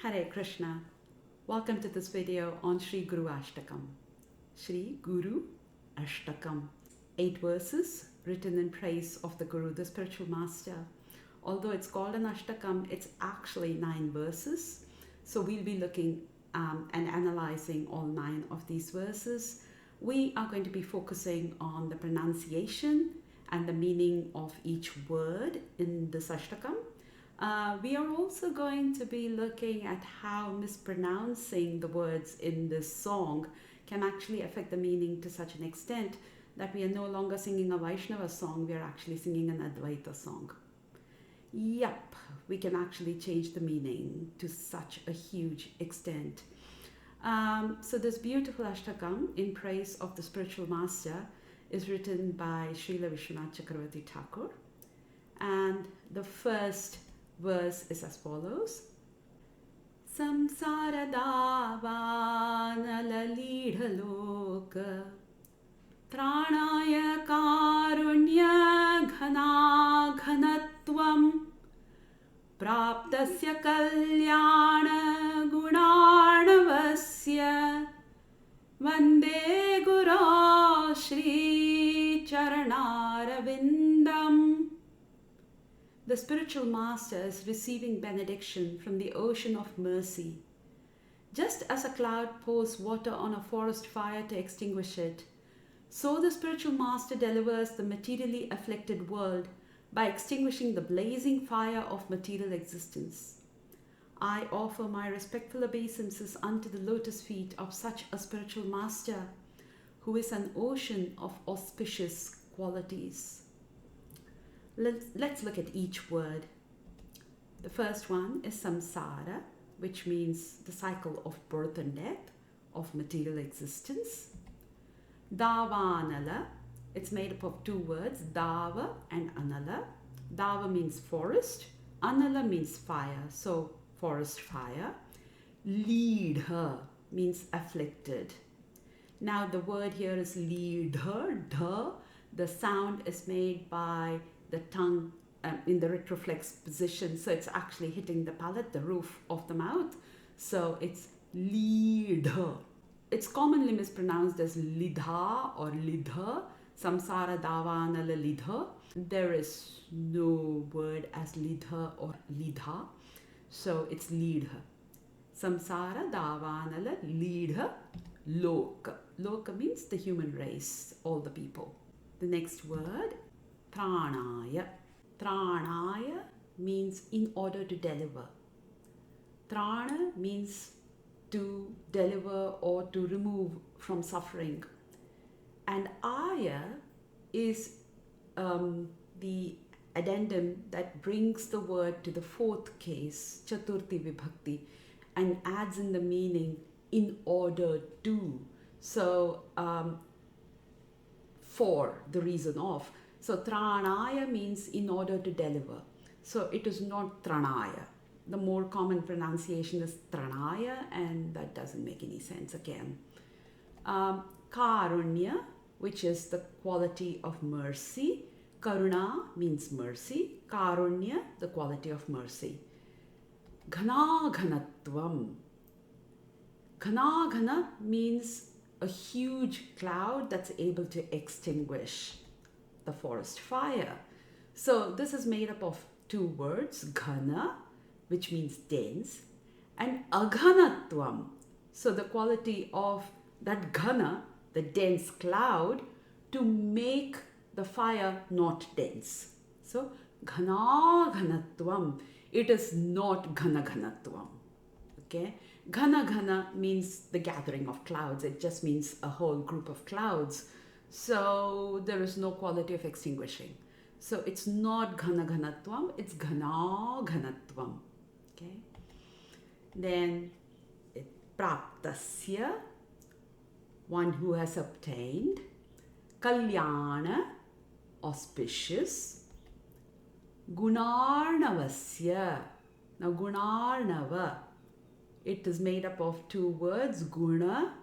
Hare Krishna. Welcome to this video on Sri Gurvastakam. Sri Guru Ashtakam. 8 verses written in praise of the Guru, the spiritual master. Although it's called an Ashtakam, it's actually 9 verses. So we'll be looking and analyzing all 9 of these verses. We are going to be focusing on the pronunciation and the meaning of each word in this Ashtakam. We are also going to be looking at how mispronouncing the words in this song can actually affect the meaning to such an extent that we are no longer singing a Vaishnava song, we are actually singing an Advaita song. Yup, we can actually change the meaning to such a huge extent. So this beautiful Ashtakam in praise of the spiritual master is written by Srila Vishwanath Thakur. And the first verse is as follows. Samsara davanala lidhaloka tranaya karunya ghana ghanatvam praptasya kalyana gunarnavasya vande guru shri charanaravindam. The spiritual master is receiving benediction from the ocean of mercy. Just as a cloud pours water on a forest fire to extinguish it, so the spiritual master delivers the materially afflicted world by extinguishing the blazing fire of material existence. I offer my respectful obeisances unto the lotus feet of such a spiritual master, who is an ocean of auspicious qualities. Let's look at each word. The first one is samsara, which means the cycle of birth and death of material existence. Davanala, it's made up of 2 words, dava and anala. Dava means forest, anala means fire, so forest fire. Leadha means afflicted. Now the word here is leadha, dha. The sound is made by the tongue in the retroflex position, so it's actually hitting the palate, the roof of the mouth. So it's leadha. It's commonly mispronounced as lidha or lidha. Samsara davanala lidha. There is no word as lidha or lidha, so it's leadha. Samsara davanala lidha loka. Loka means the human race, all the people. The next word, tranaya. Tranaya means in order to deliver. Trana means to deliver or to remove from suffering. And aya is the addendum that brings the word to the 4th case, chaturthi vibhakti, and adds in the meaning in order to. So for the reason of. So tranaya means in order to deliver. So it is not tranaya. The more common pronunciation is tranaya, and that doesn't make any sense again. Karunya, which is the quality of mercy. Karuna means mercy. Karunya, the quality of mercy. Ghana ghanatvam. Ghana ghana means a huge cloud that's able to extinguish the forest fire. So this is made up of 2 words, ghana, which means dense, and aghanatvam. So the quality of that ghana, the dense cloud, to make the fire not dense. So ghana ghanatvam. It is not ghana ghanatvam. Okay? Ghana ghana means the gathering of clouds. It just means a whole group of clouds. So there is no quality of extinguishing. So it's not ghana ghanatvam, it's ghana ghanatvam. Okay? Then praptasya, one who has obtained. Kalyana, auspicious. Gunarnavasya. Now gunarnava, it is made up of 2 words, guna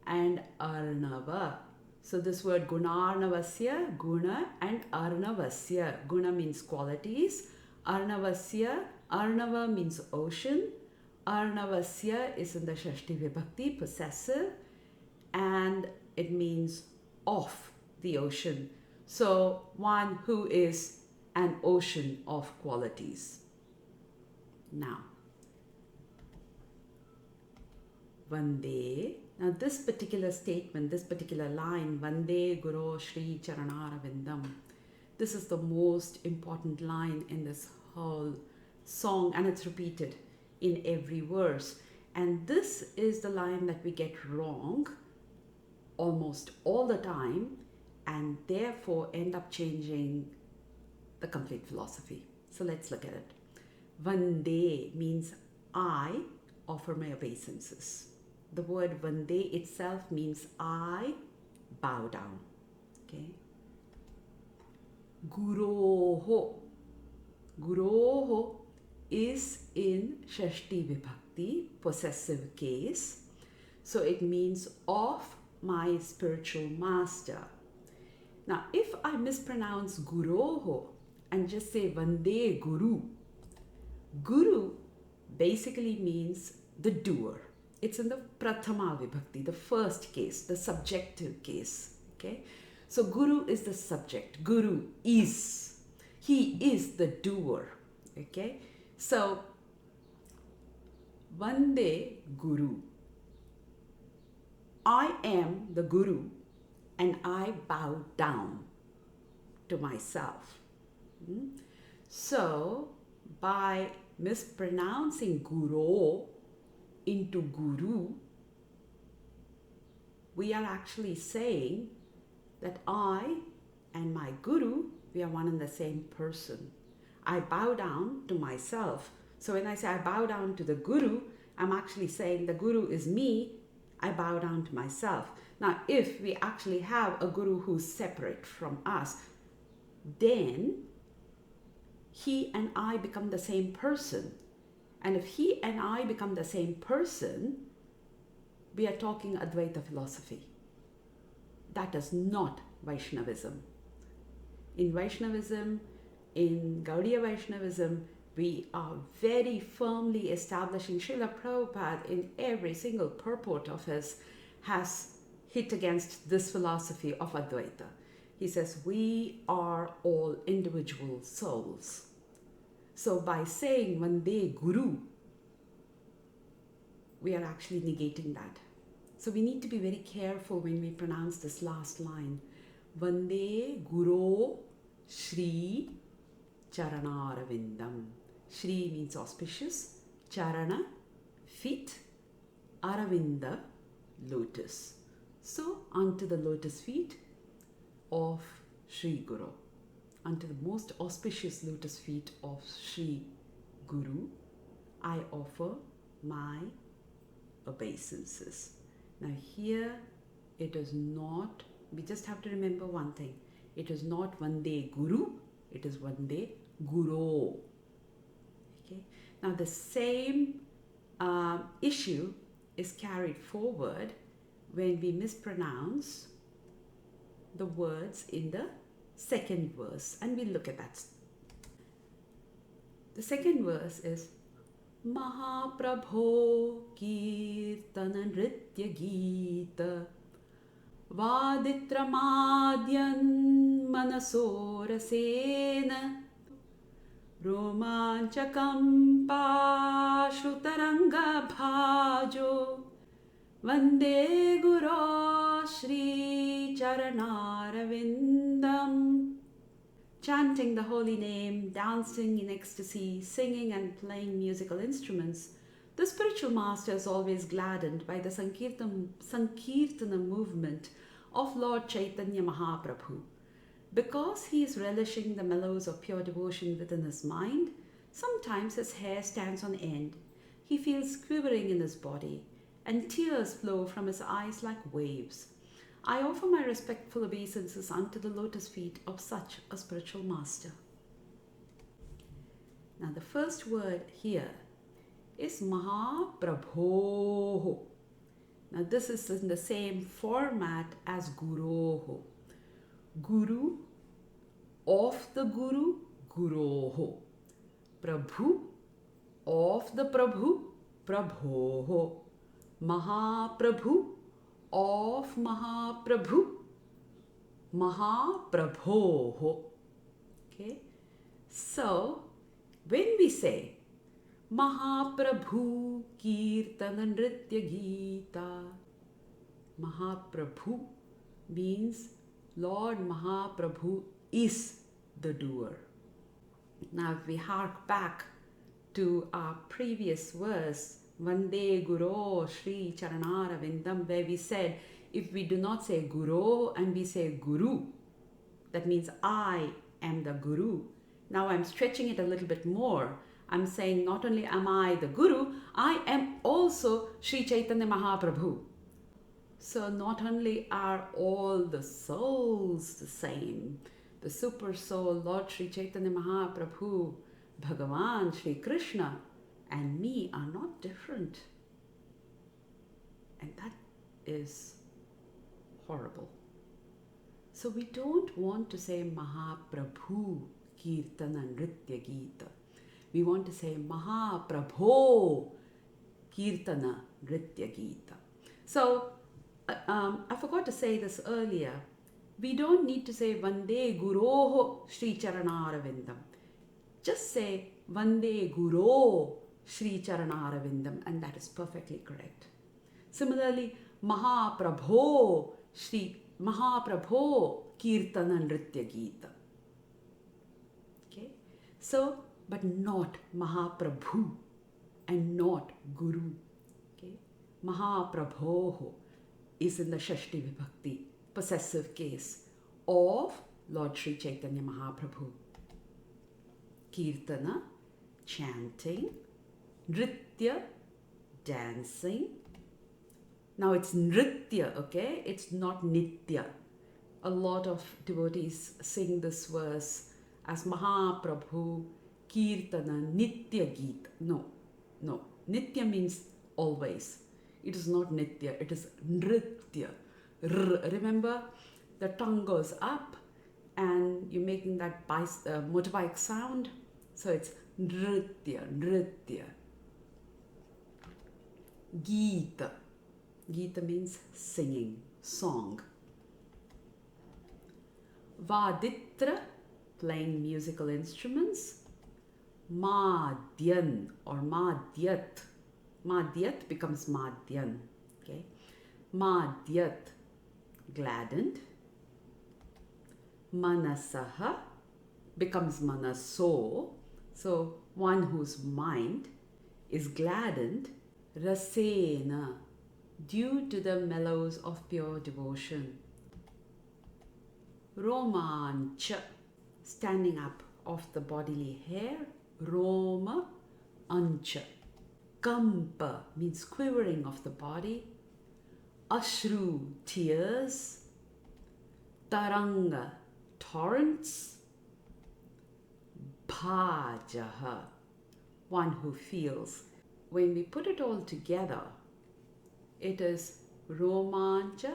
and arnava. So this word gunarnavasya, guna and arnavasya. Guna means qualities. Arnavasya, arnava means ocean. Arnavasya is in the Shashti Vibhakti, possessive, and it means of the ocean. So one who is an ocean of qualities. Now, Vande. Now this particular statement, this particular line, Vande Guru Shri Charanara-vindam, this is the most important line in this whole song, and it's repeated in every verse. And this is the line that we get wrong almost all the time, and therefore end up changing the complete philosophy. So let's look at it. Vande means I offer my obeisances. The word Vande itself means I bow down. Okay. Guroho. Guroho is in Shashti Vibhakti, possessive case. So it means of my spiritual master. Now, if I mispronounce Guroho and just say Vande Guru, Guru basically means the doer. It's in the Prathama Vibhakti, the first case, the subjective case. Okay, so Guru is the subject. Guru is. He is the doer. Okay, so Vande Guru. I am the Guru and I bow down to myself. So by mispronouncing Guru into Guru, we are actually saying that I and my Guru, we are one and the same person. I bow down to myself. So when I say I bow down to the Guru, I'm actually saying the Guru is me, I bow down to myself. Now, if we actually have a Guru who's separate from us, then he and I become the same person. And if he and I become the same person, we are talking Advaita philosophy. That is not Vaishnavism. In Vaishnavism, in Gaudiya Vaishnavism, we are very firmly establishing, Srila Prabhupada in every single purport of his has hit against this philosophy of Advaita. He says, we are all individual souls. So by saying Vande Guru, we are actually negating that. So we need to be very careful when we pronounce this last line. Vande Guru Shri Charanaravindam. Shri means auspicious, Charana, feet, Aravinda, lotus. So unto the lotus feet of Sri Guru, unto the most auspicious lotus feet of Sri Guru, I offer my obeisances. Now here it is not, we just have to remember one thing. It is not Vande Guru, it is Vande Guru. Okay. Now the same issue is carried forward when we mispronounce the words in the second verse, and we'll look at that. The second verse is Mahaprabho Kirtana Nritya Gita Vaditramadyan Manasorasena Romanchakam Pashutaranga Bhajo Vande Guru Shri Charanaravindam. Chanting the holy name, dancing in ecstasy, singing and playing musical instruments, the spiritual master is always gladdened by the Sankirtana movement of Lord Chaitanya Mahaprabhu. Because he is relishing the mellows of pure devotion within his mind, sometimes his hair stands on end, he feels quivering in his body, and tears flow from his eyes like waves. I offer my respectful obeisances unto the lotus feet of such a spiritual master. Now the first word here is Mahaprabho. Now this is in the same format as Guroho. Guru, of the Guru, Guroho. Prabhu, of the Prabhu, Prabhoho. Mahaprabhu of Mahaprabhu. Mahaprabhoho. Okay? So, when we say Mahaprabhu Kirtana Nritya Gita, Mahaprabhu means Lord Mahaprabhu is the doer. Now, if we hark back to our previous verse, Vande Guru Shri Charanara Vindam, where we said, if we do not say Guru and we say Guru, that means I am the Guru. Now I'm stretching it a little bit more. I'm saying not only am I the Guru, I am also Sri Chaitanya Mahaprabhu. So not only are all the souls the same, the super soul, Lord Sri Chaitanya Mahaprabhu, Bhagavan, Sri Krishna, and me are not different. And that is horrible. So we don't want to say Mahaprabhu Kirtana Nritya Gita. We want to say Mahaprabho Kirtana Nritya Gita. So I forgot to say this earlier. We don't need to say Vande Guroho Sri Charanaravindam. Just say Vande Guro Sri Charanaravindam, and that is perfectly correct. Similarly, Mahaprabho Kirtana Nritya Gita. Okay? So, but not Mahaprabhu and not Guru. Okay? Mahaprabho is in the Shashti Vibhakti, possessive case of Lord Sri Chaitanya Mahaprabhu. Kirtana, chanting. Nritya, dancing. Now it's Nritya, okay? It's not Nitya. A lot of devotees sing this verse as Mahaprabhu Kirtana Nitya Geet. No. Nitya means always. It is not Nitya, it is Nritya. Remember, the tongue goes up and you're making that motorbike sound. So it's Nritya. Geeta. Geeta means singing, song. Vaditra, playing musical instruments. Madhyan or Madhyat. Madhyat becomes Madhyan. Okay? Madhyat, gladdened. Manasaha becomes Manaso. So one whose mind is gladdened. Rasena, due to the mellows of pure devotion. Romancha, standing up of the bodily hair. Roma ancha. Kampa means quivering of the body. Ashru, tears. Taranga, torrents. Bhajaha, one who feels. When we put it all together, it is Romancha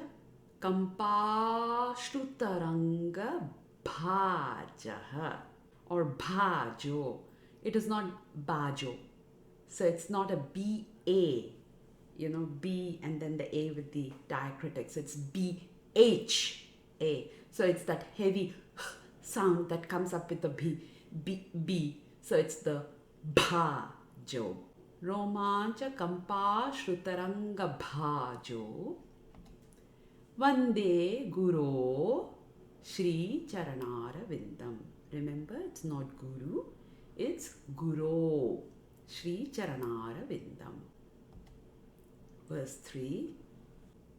Kampashrutaranga Bhajaha or Bhajo. It is not Bajo. So it's not a B-A, B and then the A with the diacritics. It's B-H-A. So it's that heavy sound that comes up with the B. So it's the Bhajo. Romancha Kampa Shrutaranga Bhajo. Vande Guru Shri Charanara Vindam. Remember, it's not Guru, it's Guru Shri Charanara Vindam. Verse 3.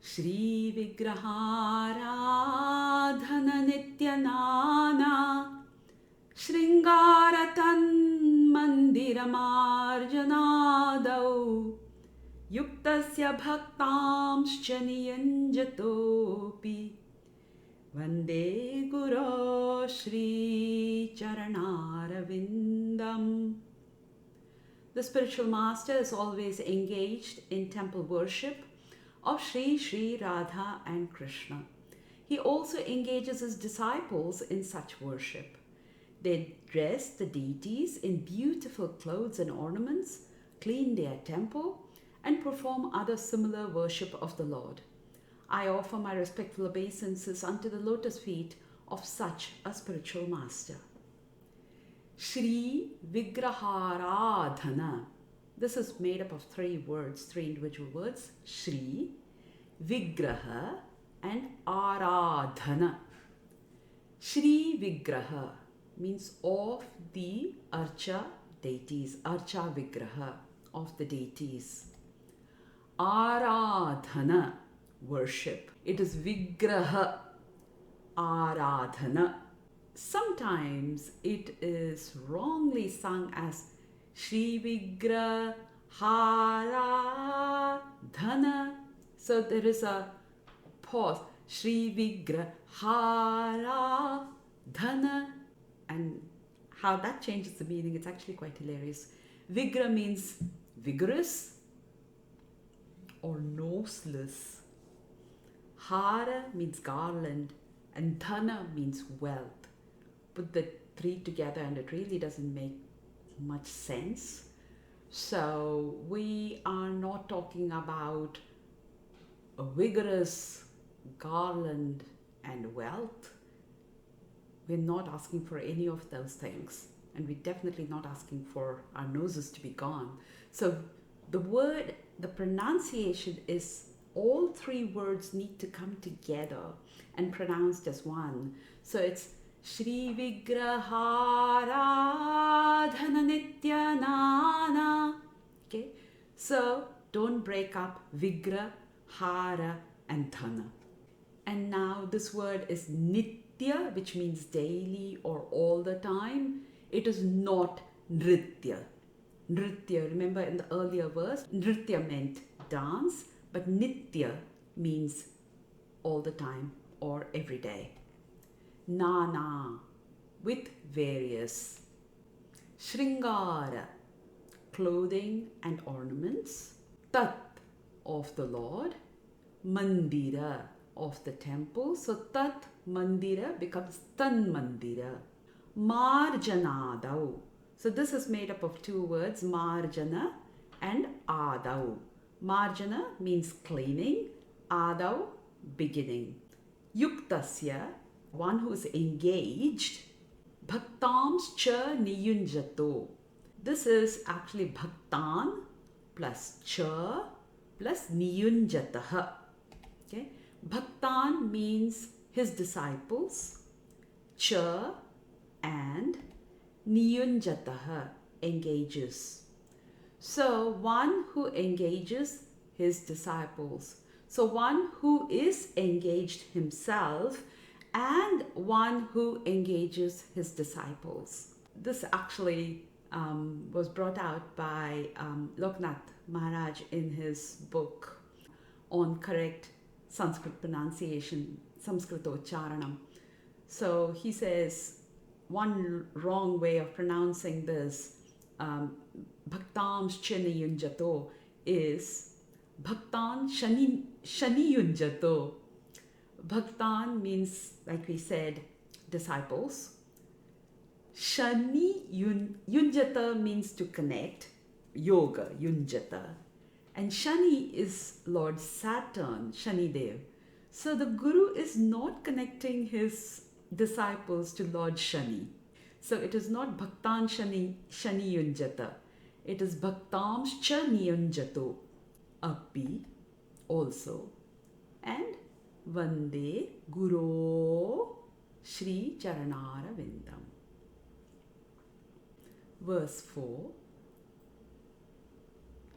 Shri Vigraharadhana Nityanana Shringaratan Mandiramarjanadau Yuktasya Bhaktamscha Niyanjatopi Vande Guru Shri Charanaravindam. The spiritual master is always engaged in temple worship of Sri Radha and Krishna. He also engages his disciples in such worship. They dress the deities in beautiful clothes and ornaments, clean their temple, and perform other similar worship of the Lord. I offer my respectful obeisances unto the lotus feet of such a spiritual master. Shri Vigraharadhana. This is made up of three words, three individual words. Shri, Vigraha, and Aradhana. Shri Vigraha means of the Archa deities, Archa Vigraha, of the deities. Aradhana, worship. It is Vigraha, Aradhana. Sometimes it is wrongly sung as Shri Vigraharadhana. So there is a pause. Shri Vigraharadhana. And how that changes the meaning, it's actually quite hilarious. Vigra means vigorous or noseless. Hara means garland, and dhana means wealth. Put the three together and it really doesn't make much sense. So we are not talking about a vigorous garland and wealth. We're not asking for any of those things, and we're definitely not asking for our noses to be gone. So the word, the pronunciation is all three words need to come together and pronounced as one. So it's Shri Vigraharadhana Nityanana. Okay, so don't break up Vigra, Hara, and Dhana. And now this word is Nitya, which means daily or all the time. It is not Nritya. Nritya, remember in the earlier verse, Nritya meant dance, but Nitya means all the time or every day. Nana, with various. Shringara, clothing and ornaments. Tat, of the Lord. Mandira, of the temple. So Tat Mandira becomes Tan Mandira. Marjanadau. So this is made up of two words, Marjana and Adau. Marjana means cleaning, Adau, beginning. Yuktasya, one who is engaged. Bhaktams cha niyunjato. This is actually Bhaktan plus cha plus niyunjataha. Okay? Bhaktan means his disciples. Cha and niyunjataha, engages. So one who engages his disciples. So one who is engaged himself and one who engages his disciples. This actually was brought out by Loknath Maharaj in his book on correct Sanskrit pronunciation, Samskritocharanam. So he says one wrong way of pronouncing this Bhaktam Shani Yunjato is Bhaktan Shani Yunjato. Bhaktan means, like we said, disciples. Shani Yunjata means to connect. Yoga, Yunjata. And Shani is Lord Saturn, Shani Dev. So the Guru is not connecting his disciples to Lord Shani. So it is not Bhaktan Shani Yunjata. It is Bhaktam Shani Yunjato. Api, also. And Vande Guru Shri Charanara Vindam. Verse 4.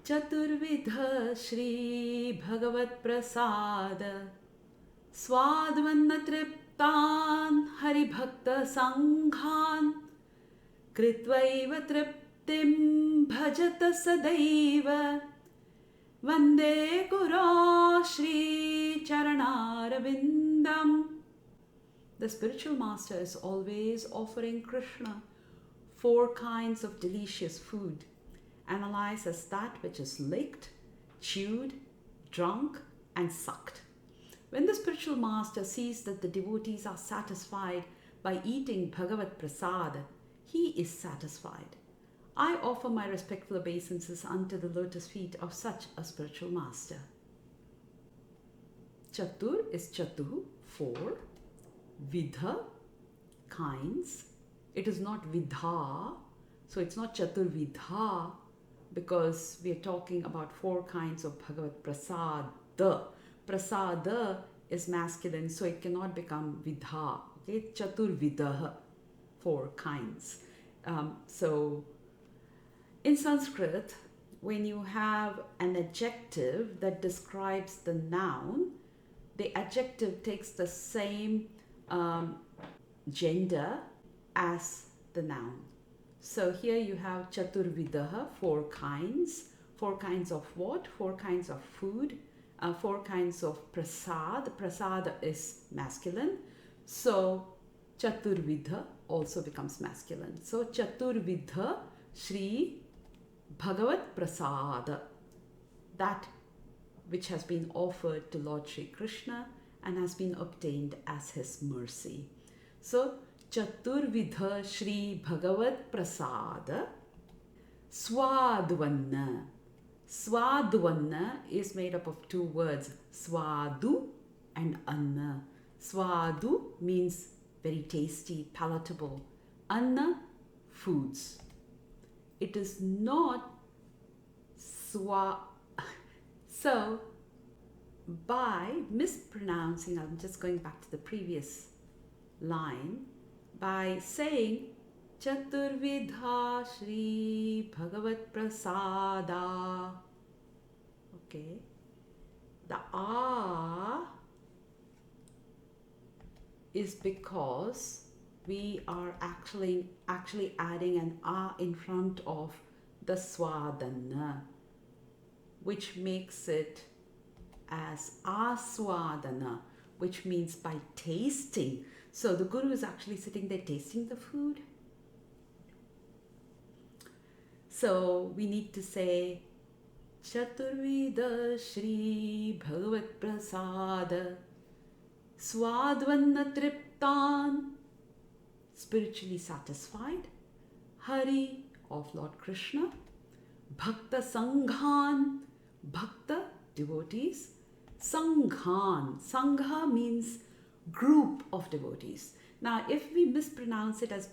Chaturvidha Shri Bhagavat Prasada Swadvanna Triptan Hari Bhakta Sanghan Kritvaiva Triptim Bhajata Sadaiva Vande Guru Shri Charanarvindam. The spiritual master is always offering Krishna 4 kinds of delicious food, analyzed as that which is licked, chewed, drunk, and sucked. When the spiritual master sees that the devotees are satisfied by eating Bhagavat Prasad, he is satisfied. I offer my respectful obeisances unto the lotus feet of such a spiritual master. Chatur is chatu, 4. Vidha, kinds. It is not vidha, so it's not chatur vidha, because we are talking about 4 kinds of Bhagavad Prasada. Prasada is masculine, so it cannot become vidha. Okay, chatur vidaha, 4 kinds. So in Sanskrit, when you have an adjective that describes the noun, the adjective takes the same gender as the noun. So here you have chaturvidaha, 4 kinds. 4 kinds of what? 4 kinds of food. 4 kinds of prasad. Prasad is masculine. So chaturvidha also becomes masculine. So chaturvidha Shri Bhagavat Prasada, that which has been offered to Lord Shri Krishna and has been obtained as his mercy. So Chaturvidha Shri Bhagavat Prasada Swadvanna. Swadvanna is made up of 2 words, Swadu and Anna. Swadu means very tasty, palatable. Anna, foods. It is not So, by mispronouncing, I'm just going back to the previous line, by saying Chaturvidha Shri Bhagavat Prasada, okay, the A is because we are actually adding an A in front of the Swadana, which makes it as Aswadana, which means by tasting. So the Guru is actually sitting there tasting the food. So we need to say Chaturvida Shri Bhagavat Prasada Swadvanna Triptan, spiritually satisfied, Hari of Lord Krishna, Bhakta Sanghan, Bhakta devotees, Sanghan, Sangha means group of devotees. Now if we mispronounce it as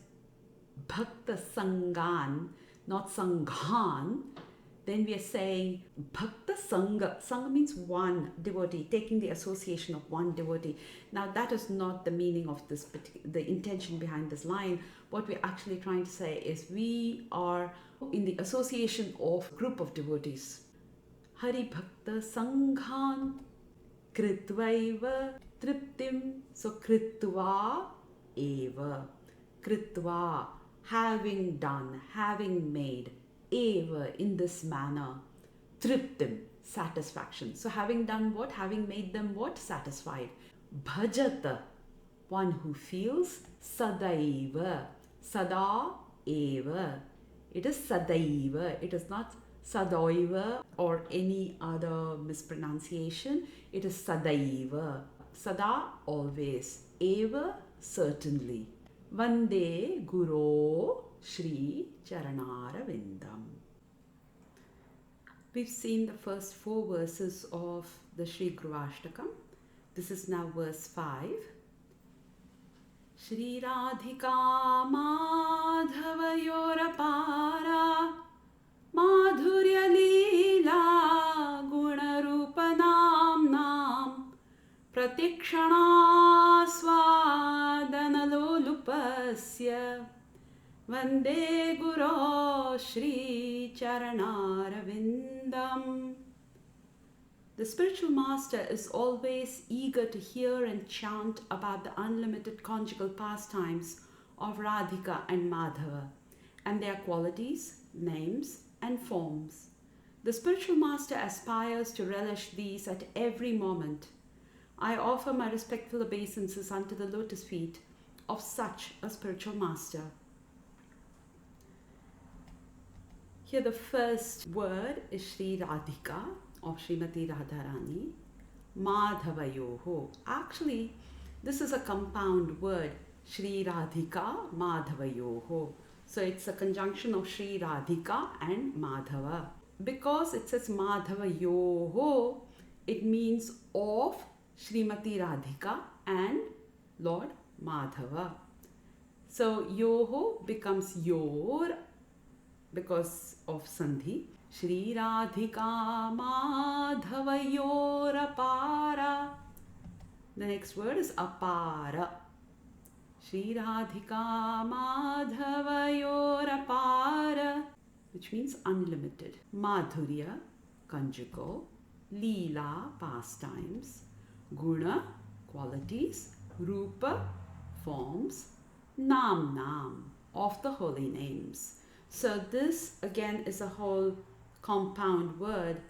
Bhakta Sangan, not Sanghan, then we are saying Bhakta Sangha. Sangha means one devotee, taking the association of one devotee. Now that is not the meaning of this, the intention behind this line. What we're actually trying to say is we are in the association of a group of devotees. Hari Bhakta Sanghan Kritvaiva Triptim. So Kritva Eva. Kritva, having done, having made, eva, in this manner, triptim, satisfaction. So having done what? Having made them what? Satisfied. Bhajata, one who feels, sadaiva, sada eva. It is sadaiva. It is not sadaiva or any other mispronunciation. It is sadaiva. Sada, always. Eva, certainly. Vande Guru Shri Charanara Vindam. We've seen the first 4 verses of the Sri Gurvastakam. This is now verse 5. Shri Radhika Madhavayorapara Madhurya Leela Gunarupanamnam Pratikshana Swadanalolupasya Vande Guru Shri Charanarvindam. The spiritual master is always eager to hear and chant about the unlimited conjugal pastimes of Radhika and Madhava and their qualities, names and forms. The spiritual master aspires to relish these at every moment. I offer my respectful obeisances unto the lotus feet of such a spiritual master. Here the first word is Shri Radhika of Srimati Radharani, Madhavayoho. Actually, this is a compound word, Shri Radhika Madhavayoho. So it's a conjunction of Sri Radhika and Madhava. Because it says Madhava Yoho, it means of Srimati Radhika and Lord Madhava. So Yoho becomes Yor because of Sandhi. Shri Radhika Madhava Yor Apara. The next word is Apara. Shri Radhika Madhava Yor Apara, which means unlimited. Madhurya, conjugal. Leela, pastimes. Guna, qualities. Rupa, forms. Nam, of the holy names. So this again is a whole compound word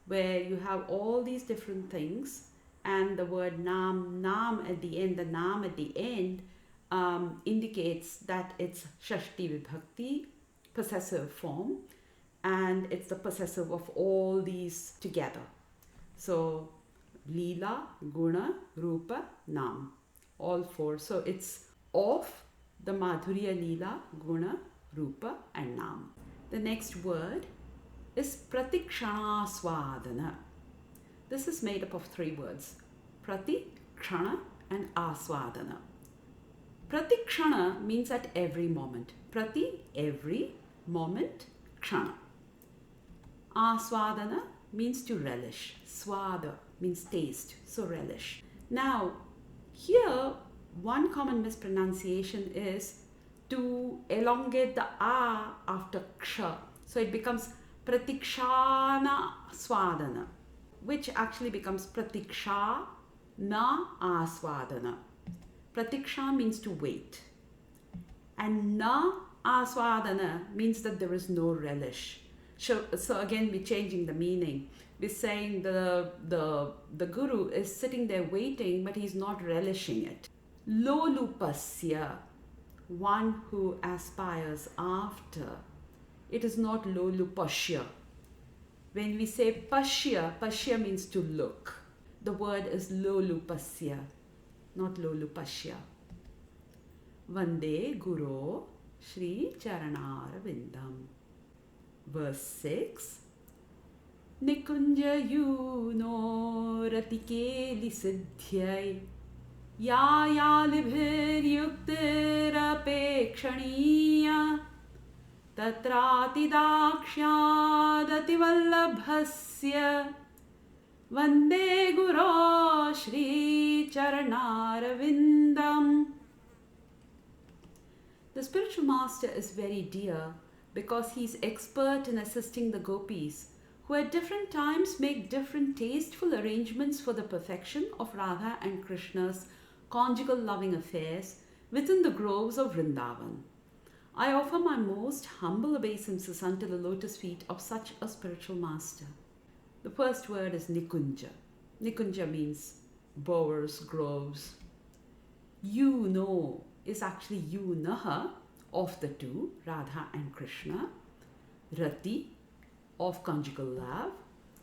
where you have all these different things, and the word nam at the end, the nam at the end indicates that it's Shashti Vibhakti, possessive form, and it's the possessive of all these together. So Leela, Guna, Rupa, Nam, all four. So it's of the Madhurya, Leela, Guna, Rupa and Nam. The next word is Pratikshana Swadana. This is made up of three words: Prati, Kshana and Aswadana. Pratikshana means at every moment. Prati, every, moment, Kshana. Aswadana means to relish. Swada means taste, so relish. Now, here one common mispronunciation is to elongate the a after ksha. So it becomes pratikshana swadana, which actually becomes pratiksha na aswadana. Pratiksha means to wait, and na aswadana means that there is no relish. So again, we're changing the meaning. We're saying the guru is sitting there waiting, but he's not relishing it. Lolupasya, one who aspires after. It is not lolupashya. When we say pashya, pashya means to look. The word is lolupasya, not lolupashya. Vande Guru Shri Charanara Vindam. Verse 6. Nikunja yuno ratikeli siddhyai ya libhir yuktirapekshaniya tatrati dakshadati vallabhasya vande guru shri charanarvindam. The spiritual master is very dear because he is expert in assisting the gopis, who at different times make different tasteful arrangements for the perfection of Radha and Krishna's conjugal loving affairs within the groves of Vrindavan. I offer my most humble obeisances unto the lotus feet of such a spiritual master. The first word is Nikunja. Nikunja means bowers, groves. You know is actually Yunaha, of the two, Radha and Krishna. Rati, of conjugal love.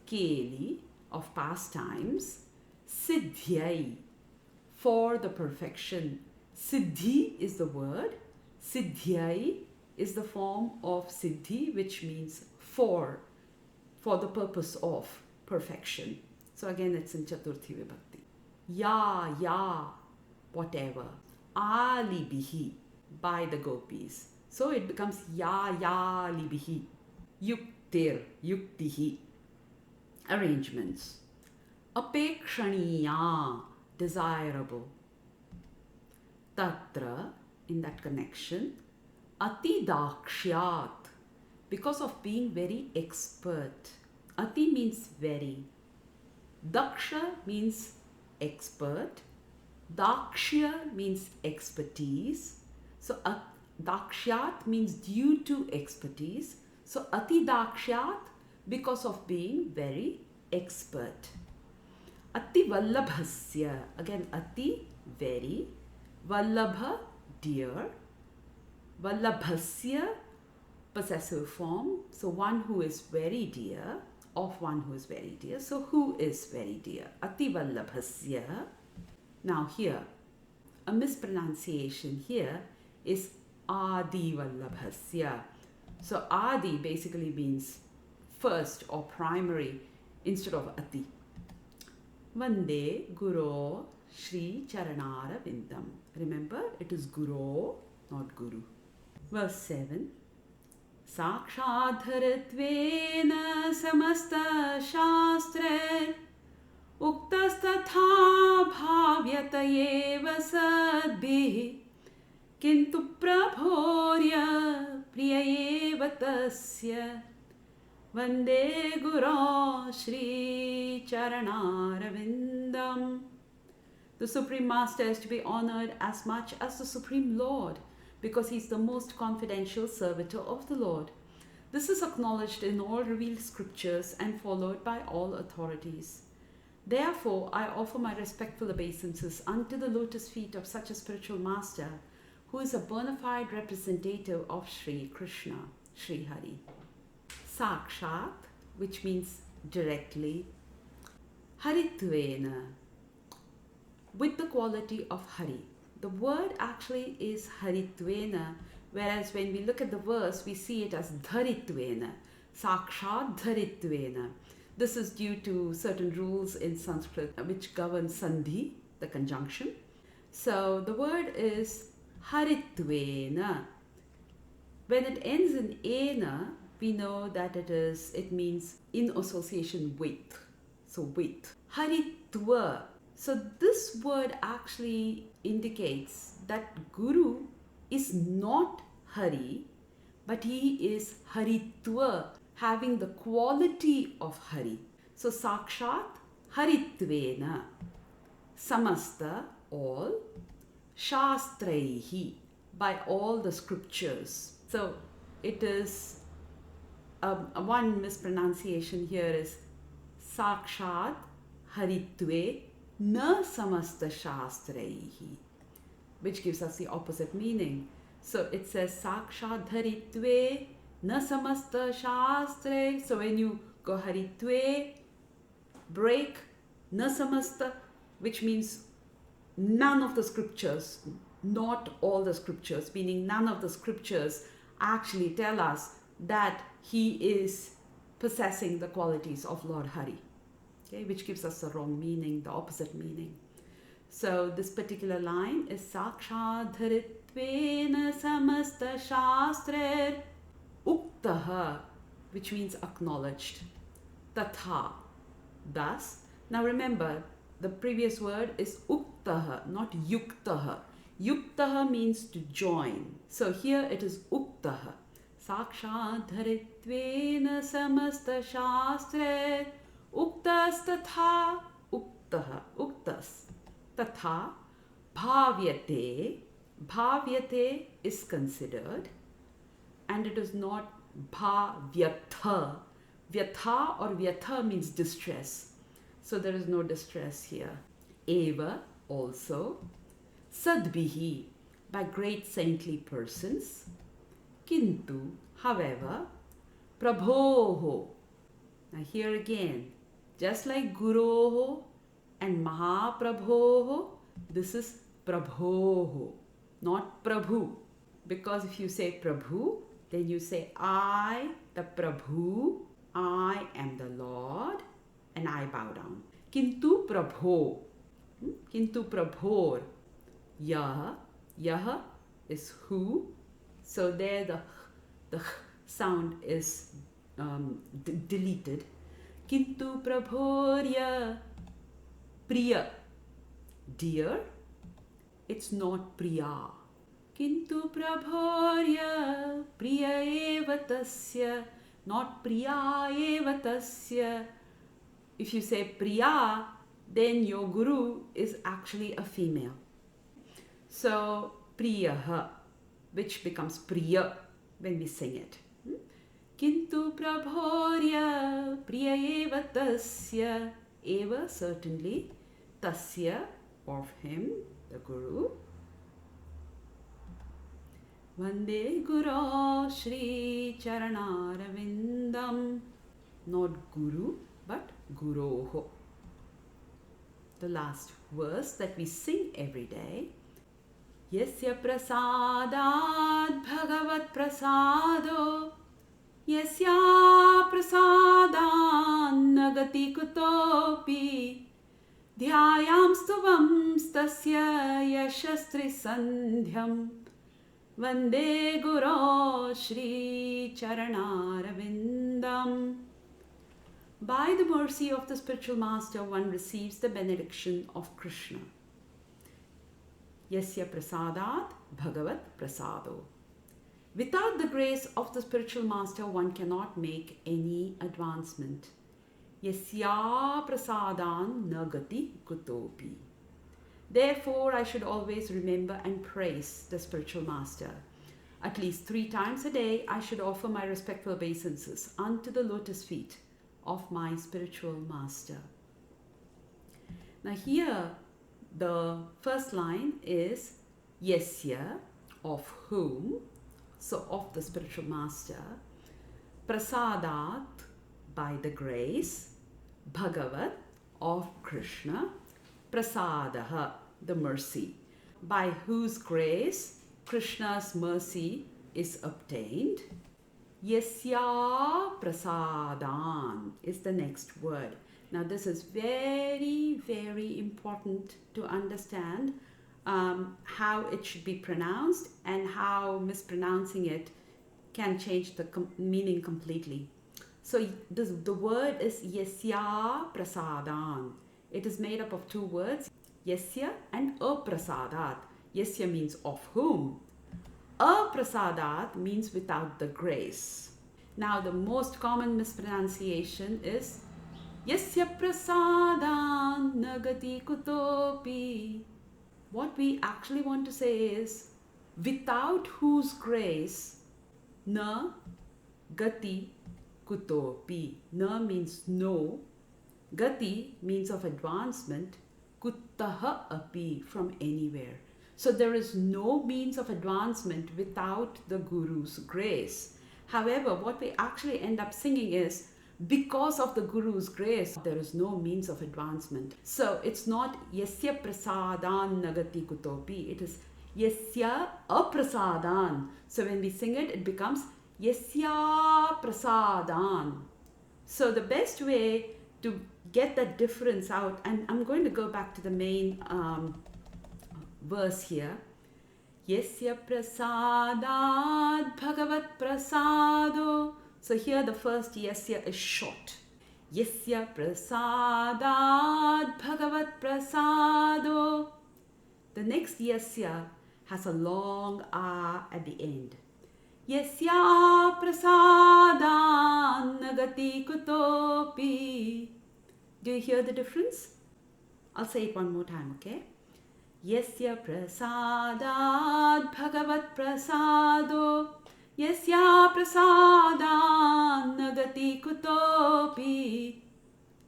Keli, of pastimes. Siddhyai, for the perfection. Siddhi is the word. Siddhyai is the form of Siddhi, which means for the purpose of perfection. So again, it's in Chaturthi Vibhakti. Ya, whatever. Alibihi, by the gopis. So it becomes ya libihi. Yuktir, yuktihi. Arrangements. Apekshaniya, desirable. Tatra, in that connection. Ati dakshyat, because of being very expert. Ati means very. Daksha means expert. Dakshya means expertise. So dakshyat means due to expertise. So ati dakshyat, because of being very expert. Ati vallabhasya, again ati, very. Vallabha, dear. Vallabhasya, possessive form. So one who is very dear, of one who is very dear. So who is very dear? Ati vallabhasya. Now here, a mispronunciation here is Adi Vallabhasya. So Adi basically means first or primary instead of Ati. Vande Guru Shri Charanara Vindam. Remember, it is Guru, not Guru. Verse 7. Sakshadharatvena samasta shastre uktastatha bhavyata eva sadbhi kintu prabhorya priya eva tasya vande guru shri charanarvindam. The Supreme Master is to be honored as much as the Supreme Lord, because he is the most confidential servitor of the Lord. This is acknowledged in all revealed scriptures and followed by all authorities. Therefore, I offer my respectful obeisances unto the lotus feet of such a spiritual master, who is a bona fide representative of Sri Krishna, Sri Hari. Sakshat, which means directly. Haritvena, with the quality of Hari. The word actually is Haritvena, whereas when we look at the verse, we see it as Dharitvena, Sakshat Dharitvena. This is due to certain rules in Sanskrit which govern Sandhi, the conjunction. So the word is Haritvena. When it ends in ena, we know that it means in association with. So with. Haritva. So this word actually indicates that Guru is not Hari, but he is Haritva, having the quality of Hari. So Sakshat Haritvena, Samasta, all, Shastraihi, by all the scriptures. So it is, one mispronunciation here is Sakshat Haritve na samasta shastraihi, which gives us the opposite meaning. So it says Sakshat Haritve na samasta shastre. So when you go Haritve, break, na samasta, which means none of the scriptures, not all the scriptures, meaning none of the scriptures actually tell us that he is possessing the qualities of Lord Hari. Okay, which gives us the wrong meaning, the opposite meaning. So this particular line is Sakshat Dharitvena samasta shastre uktaha, which means acknowledged. Tatha, thus. Now remember, the previous word is uktaha, not yuktaha. Yuktaha means to join. So here it is uktaha. Sakshat Dharitvena samasta shastre uktas tatha uktaha, uktas tatha bhavyate. Bhavyate is considered, and it is not bhavyatha. Vyatha or vyatha means distress, so there is no distress here. Eva, also. Sadbihi, by great saintly persons. Kintu, however. Prabhoho. Now here again, just like Guroho and Mahaprabhoho, this is Prabhoho, not Prabhu. Because if you say Prabhu, then you say I, the Prabhu, I am the Lord, and I bow down. Kintu Prabho. Kintu Prabhor. Yah. Yah is who. So there the sound is deleted. Kintu Prabhorya Priya. Dear. It's not Priya. Kintu Prabhorya Priya eva tasya, not Priya eva tasya. If you say Priya, then your guru is actually a female. So Priyaha, which becomes Priya when we sing it. Kintu Prabhorya Priya eva tasya. Eva, certainly. Tasya, of him, the guru. Vande Guru Shri Charanarvindam. Not Guru, but Guroho. The last verse that we sing every day. Yasya prasadat bhagavat prasado Yasya prasadan nagati kutopi Dhyayam stuvam stasya yashastri sandhyam Vande Guru Shri Charanarvindam. By the mercy of the spiritual master, one receives the benediction of Krishna. Yasya prasadat bhagavat prasado. Without the grace of the spiritual master, one cannot make any advancement. Yasya prasadan nagati kutopi. Therefore, I should always remember and praise the spiritual master. At least 3 times a day, I should offer my respectful obeisances unto the lotus feet of my spiritual master. Now here, the first line is Yasya, of whom, so of the spiritual master, prasadat, by the grace, bhagavat, of Krishna, prasadaha, the mercy, by whose grace Krishna's mercy is obtained. Yasya prasadan is the next word. Now this is very, very important to understand how it should be pronounced and how mispronouncing it can change the meaning completely. So the word is Yasya prasadan. It is made up of 2 words, Yasya and aprasadat. Yasya means of whom. Aprasadat means without the grace. Now the most common mispronunciation is Yasya prasadan nagati kutopi. What we actually want to say is without whose grace na gati kutopi. Na means no. Gati means of advancement. Kuttaha api, from anywhere. So there is no means of advancement without the Guru's grace. However, what we actually end up singing is, because of the Guru's grace, there is no means of advancement. So it's not Yasya prasadan nagati kutopi. It is Yasya aprasadan. So when we sing it, it becomes Yasya prasadan. So the best way to get that difference out, and I'm going to go back to the main verse here. Yasya prasadat bhagavat prasado. So here the first Yasya is short. Yasya prasadat bhagavat prasado. The next Yasya has a long A at the end. Yasya prasadan nagati kutopi. Do you hear the difference? I'll say it one more time, okay? Yasya prasadat bhagavat prasado. Yasya prasadan nagati kutopi.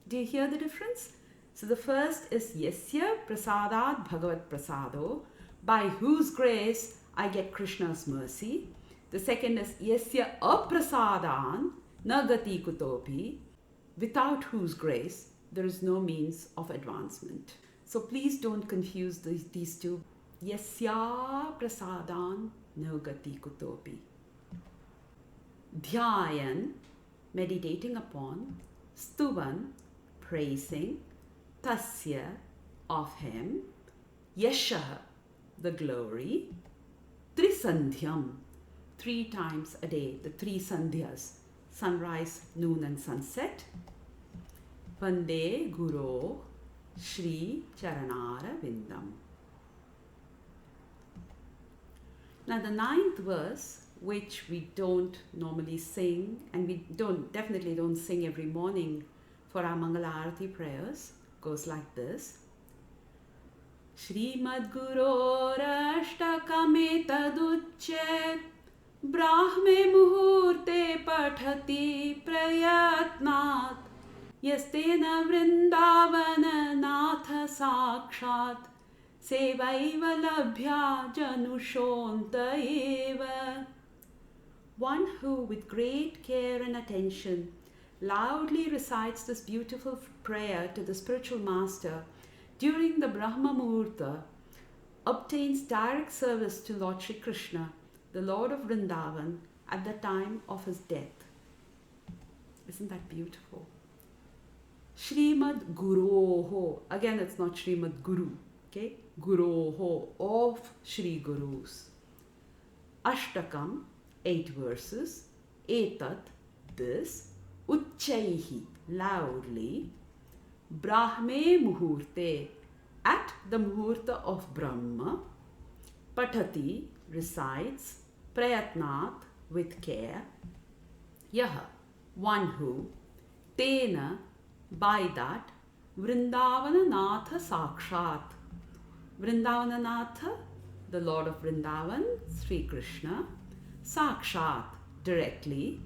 Do you hear the difference? So the first is Yasya prasadat bhagavat prasado, by whose grace I get Krishna's mercy. The second is Yasya aprasadan nagati kutopi, without whose grace there is no means of advancement. So please don't confuse these 2. Yasya prasadan nagati kutopi. Dhyayan, meditating upon. Stuvan, praising. Tasya, of him. Yashaha, the glory. Trisandhyam, 3 times a day, the 3 sandhyas, sunrise, noon and sunset. Vande Guru Shri Charanarvindam. Now the 9th verse, which we don't normally sing, and we definitely don't sing every morning for our mangala aarti prayers, goes like this. Shrimad Gurorashtakame taduchet brahme muhurte pathati prayatnat yastena vrindavana natha sakshat sevaiva labhya janushonta eva. One who with great care and attention loudly recites this beautiful prayer to the spiritual master during the Brahma Muhurta obtains direct service to Lord Sri Krishna, the Lord of Vrindavan, at the time of his death. Isn't that beautiful? Srimad Guroho. Again, it's not Srimad Guru. Okay? Guroho, of Shri Gurus. Ashtakam, 8 verses. Etat, this. Uchchaihi, loudly. Brahme Muhurte, at the Muhurta of Brahma. Patati, recites. Prayatnat, with care. Yaha, one who. Tena, by that. Vrindavananatha Sakshat. Vrindavananatha, the Lord of Vrindavan, Sri Krishna. Sakshat, directly.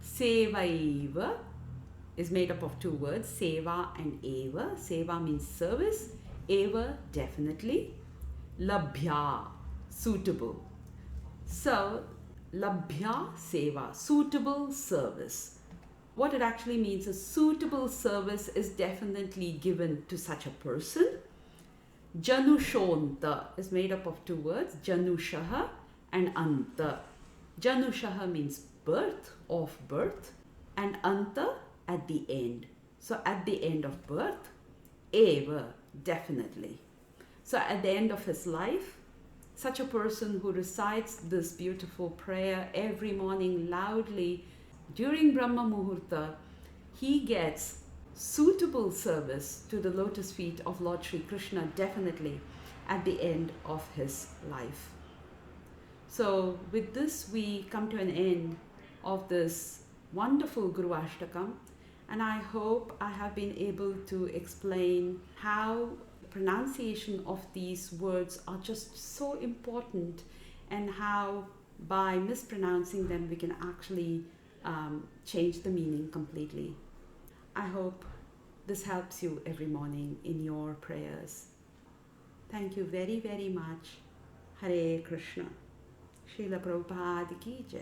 Sevaiva is made up of 2 words, seva and eva. Seva means service, eva definitely. Labhya, suitable. So, labhya seva, suitable service. What it actually means is suitable service is definitely given to such a person. Janushonta is made up of 2 words, Janushaha and Anta. Janushaha means birth, of birth, and Anta, at the end. So at the end of birth, eva, definitely. So at the end of his life, such a person who recites this beautiful prayer every morning loudly during Brahma Muhurta, he gets suitable service to the lotus feet of Lord Sri Krishna definitely at the end of his life. So with this we come to an end of this wonderful Gurvastakam, and I hope I have been able to explain how pronunciation of these words are just so important, and how by mispronouncing them we can actually change the meaning completely. I hope this helps you every morning in your prayers. Thank you very, very much. Hare Krishna. Srila Prabhupada ki jai.